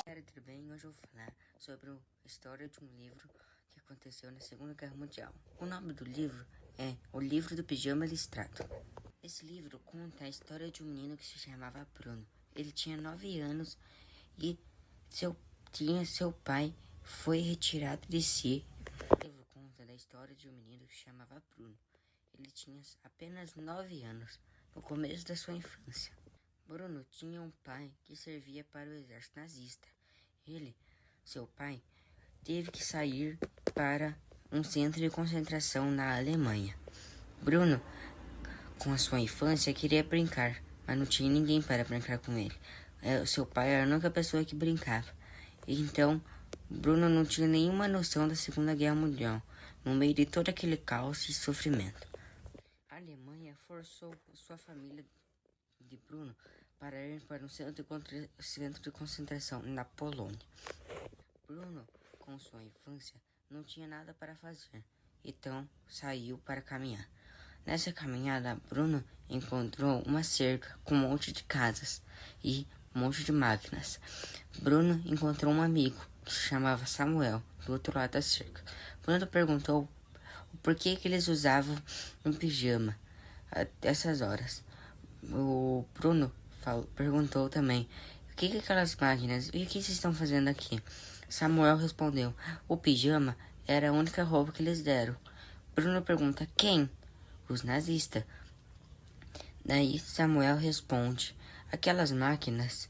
Galera, tudo bem? Hoje eu vou falar sobre a história de um livro que aconteceu na Segunda Guerra Mundial. O nome do livro é O Livro do Pijama Listrado. Esse livro conta a história de um menino que se chamava Bruno. Ele tinha 9 anos e seu pai foi retirado de si. O livro conta da história de um menino que se chamava Bruno. Ele tinha apenas 9 anos, no começo da sua infância. Bruno tinha um pai que servia para o exército nazista. Seu pai, teve que sair para um centro de concentração na Alemanha. Bruno, com a sua infância, queria brincar, mas não tinha ninguém para brincar com ele. Seu pai era a única pessoa que brincava. Então, Bruno não tinha nenhuma noção da Segunda Guerra Mundial, no meio de todo aquele caos e sofrimento. A Alemanha forçou sua família de Bruno para ir para um centro de concentração na Polônia. Bruno, com sua infância, não tinha nada para fazer, então saiu para caminhar. Nessa caminhada, Bruno encontrou uma cerca com um monte de casas e um monte de máquinas. Bruno encontrou um amigo que se chamava Samuel, do outro lado da cerca. Bruno perguntou por que eles usavam um pijama a essas horas. O Bruno perguntou também: o que aquelas máquinas e o que vocês estão fazendo aqui? Samuel respondeu: o pijama era a única roupa que eles deram. Bruno pergunta: quem? Os nazistas. Daí Samuel responde: aquelas máquinas.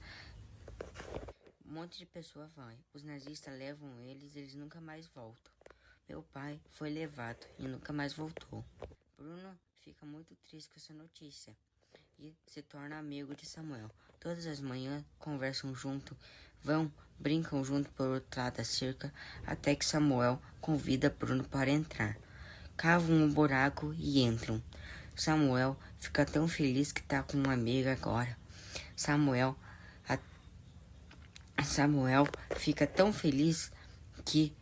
Um monte de pessoa vai. Os nazistas levam eles nunca mais voltam. Meu pai foi levado e nunca mais voltou. Bruno fica muito triste com essa notícia e se torna amigo de Samuel. Todas as manhãs conversam junto, brincam junto por outro lado da cerca, até que Samuel convida Bruno para entrar. Cavam um buraco e entram. Samuel fica tão feliz que tá com uma amiga agora. Samuel fica tão feliz que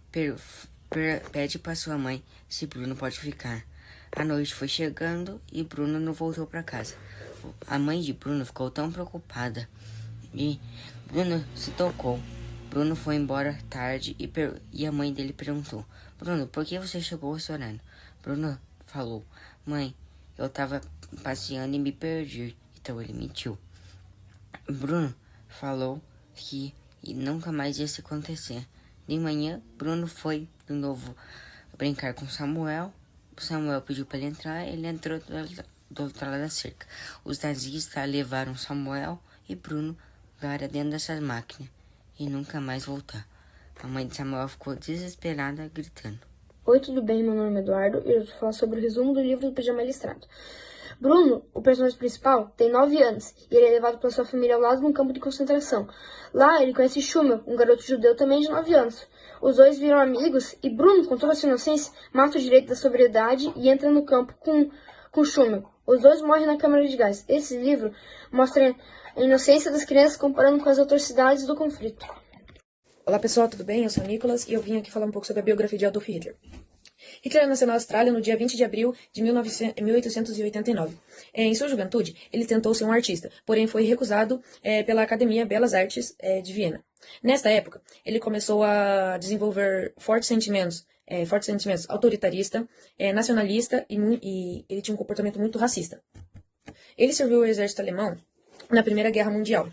pede para sua mãe se Bruno pode ficar. A noite foi chegando e Bruno não voltou para casa. A mãe de Bruno ficou tão preocupada e Bruno se tocou. Bruno foi embora tarde e a mãe dele perguntou: Bruno, por que você chegou chorando? Bruno falou: mãe, eu tava passeando e me perdi. Então ele mentiu. Bruno falou que nunca mais ia se acontecer. De manhã, Bruno foi de novo brincar com Samuel. Samuel pediu para ele entrar, ele entrou do outro lado da cerca. Os nazistas levaram Samuel e Bruno para dentro dessas máquinas e nunca mais voltar. A mãe de Samuel ficou desesperada, gritando: Oi, tudo bem? Meu nome é Eduardo e eu vou falar sobre o resumo do livro do Pijama Listrado. Bruno, o personagem principal, tem 9 anos e ele é levado pela sua família ao lado de um campo de concentração. Lá ele conhece Schummel, um garoto judeu também de 9 anos. Os dois viram amigos e Bruno, com toda a sua inocência, mata o direito da sobriedade e entra no campo com Schummel. Os dois morrem na câmara de gás. Esse livro mostra a inocência das crianças comparando com as atrocidades do conflito. Olá pessoal, tudo bem? Eu sou o Nicolas e eu vim aqui falar um pouco sobre a biografia de Adolf Hitler. Hitler nasceu na Austrália no dia 20 de abril de 1889. Em sua juventude, ele tentou ser um artista, porém foi recusado pela Academia Belas Artes de Viena. Nesta época, ele começou a desenvolver fortes sentimentos autoritarista, nacionalista e ele tinha um comportamento muito racista. Ele serviu o exército alemão na Primeira Guerra Mundial.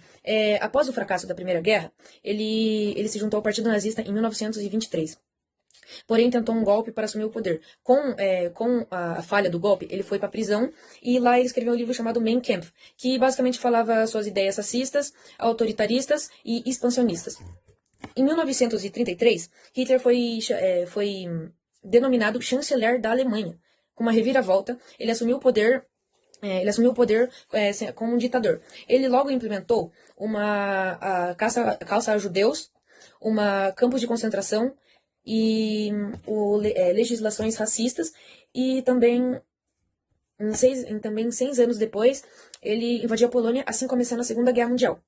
Após o fracasso da Primeira Guerra, ele se juntou ao Partido Nazista em 1923. Porém, tentou um golpe para assumir o poder. Com a falha do golpe, ele foi para a prisão e lá ele escreveu um livro chamado Mein Kampf, que basicamente falava suas ideias racistas, autoritaristas e expansionistas. Em 1933, Hitler foi denominado chanceler da Alemanha. Com uma reviravolta, ele assumiu o poder como um ditador. Ele logo implementou a caça a judeus, campos de concentração e legislações racistas e também 6 anos depois ele invadiu a Polônia, assim começando a Segunda Guerra Mundial.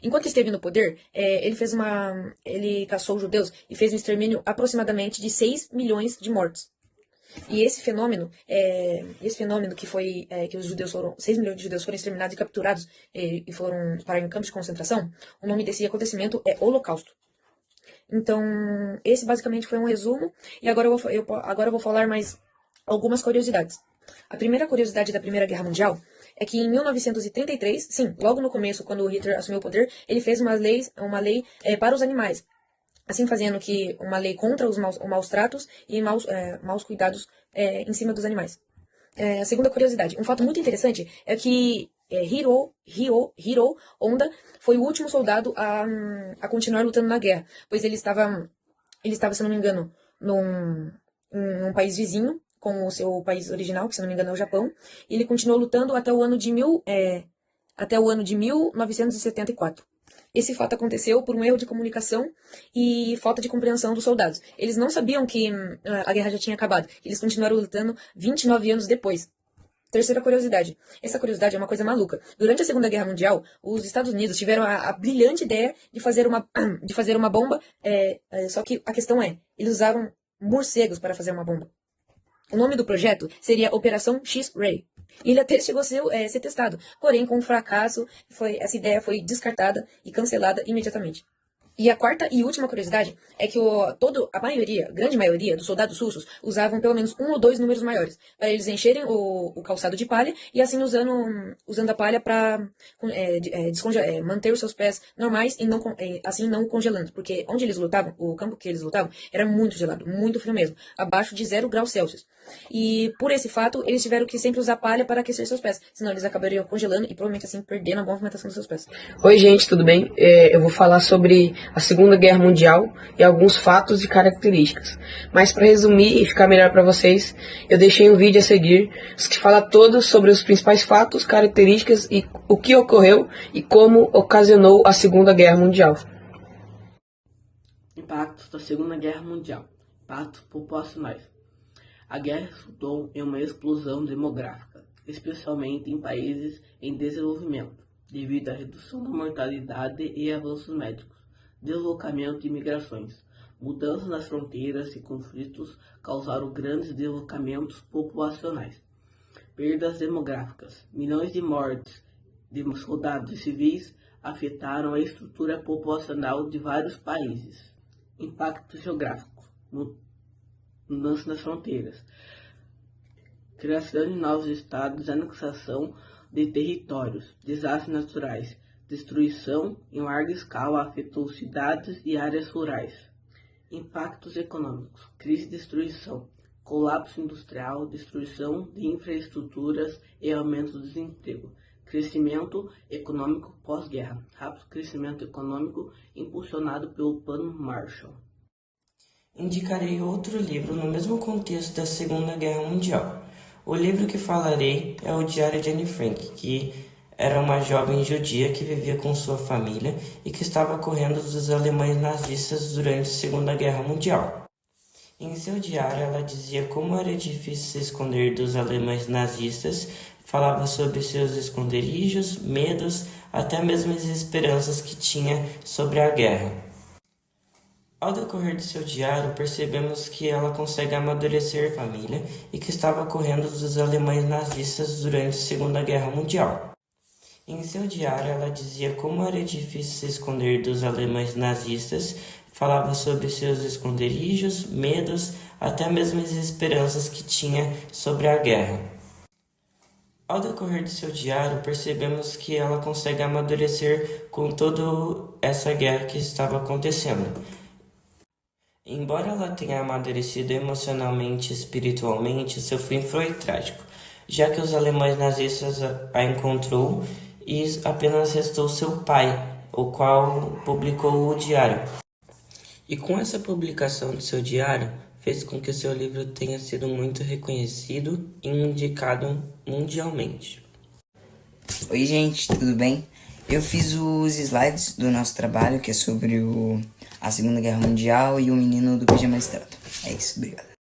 Enquanto esteve no poder, ele caçou os judeus e fez um extermínio aproximadamente de 6 milhões de mortos. E esse fenômeno que foi que os judeus 6 milhões de judeus foram exterminados e capturados e foram para em campos de concentração, o nome desse acontecimento é Holocausto. Então, esse basicamente foi um resumo, e agora eu vou falar mais algumas curiosidades. A primeira curiosidade da Primeira Guerra Mundial é que em 1933, sim, logo no começo, quando o Hitler assumiu o poder, ele fez uma lei para os animais, assim fazendo que uma lei contra os maus tratos e maus cuidados em cima dos animais. A segunda curiosidade, um fato muito interessante é que Hiro Honda foi o último soldado a continuar lutando na guerra, pois ele estava, se não me engano, num país vizinho com o seu país original, que se não me engano é o Japão, e ele continuou lutando até o ano de 1974. Esse fato aconteceu por um erro de comunicação e falta de compreensão dos soldados. Eles não sabiam que a guerra já tinha acabado. Eles continuaram lutando 29 anos depois. Terceira curiosidade. Essa curiosidade é uma coisa maluca. Durante a Segunda Guerra Mundial, os Estados Unidos tiveram a brilhante ideia de fazer uma bomba, só que a questão é, eles usaram morcegos para fazer uma bomba. O nome do projeto seria Operação X-Ray. Ele até chegou a ser testado, porém, com um fracasso, essa ideia foi descartada e cancelada imediatamente. E a quarta e última curiosidade é que grande maioria dos soldados russos usavam pelo menos 1 ou 2 números maiores, para eles encherem o calçado de palha e assim usando a palha para manter os seus pés normais e assim não congelando, porque onde eles lutavam, o campo que eles lutavam, era muito gelado, muito frio mesmo, abaixo de 0 graus Celsius. E por esse fato, eles tiveram que sempre usar palha para aquecer seus pés, senão eles acabariam congelando e provavelmente assim perdendo a movimentação dos seus pés. Oi, gente, tudo bem? Eu vou falar sobre a Segunda Guerra Mundial e alguns fatos e características. Mas para resumir e ficar melhor para vocês, eu deixei um vídeo a seguir que fala todo sobre os principais fatos, características e o que ocorreu e como ocasionou a Segunda Guerra Mundial. Impactos da Segunda Guerra Mundial. Impactos populacionais. A guerra resultou em uma explosão demográfica, especialmente em países em desenvolvimento, devido à redução da mortalidade e avanços médicos, deslocamento e migrações. Mudanças nas fronteiras e conflitos causaram grandes deslocamentos populacionais. Perdas demográficas. Milhões de mortes de soldados e civis afetaram a estrutura populacional de vários países. Impacto geográfico. Mudança nas fronteiras. Criação de novos estados, anexação de territórios, desastres naturais, destruição em larga escala afetou cidades e áreas rurais. Impactos econômicos, crise e destruição, colapso industrial, destruição de infraestruturas e aumento do desemprego. Crescimento econômico pós-guerra, rápido crescimento econômico impulsionado pelo Plano Marshall. Indicarei outro livro no mesmo contexto da Segunda Guerra Mundial. O livro que falarei é o Diário de Anne Frank, que era uma jovem judia que vivia com sua família e que estava correndo dos alemães nazistas durante a Segunda Guerra Mundial. Em seu diário, ela dizia como era difícil se esconder dos alemães nazistas, falava sobre seus esconderijos, medos, até mesmo as esperanças que tinha sobre a guerra. Ao decorrer de seu diário, percebemos que ela consegue amadurecer a família e que estava correndo dos alemães nazistas durante a Segunda Guerra Mundial. Em seu diário, ela dizia como era difícil se esconder dos alemães nazistas, falava sobre seus esconderijos, medos, até mesmo as esperanças que tinha sobre a guerra. Ao decorrer de seu diário, percebemos que ela consegue amadurecer com toda essa guerra que estava acontecendo. Embora ela tenha amadurecido emocionalmente e espiritualmente, seu fim foi trágico, já que os alemães nazistas a encontrou e apenas restou seu pai, o qual publicou o diário. E com essa publicação de seu diário, fez com que seu livro tenha sido muito reconhecido e indicado mundialmente. Oi, gente, tudo bem? Eu fiz os slides do nosso trabalho, que é sobre a Segunda Guerra Mundial e o menino do pijama listrado. É isso, obrigado.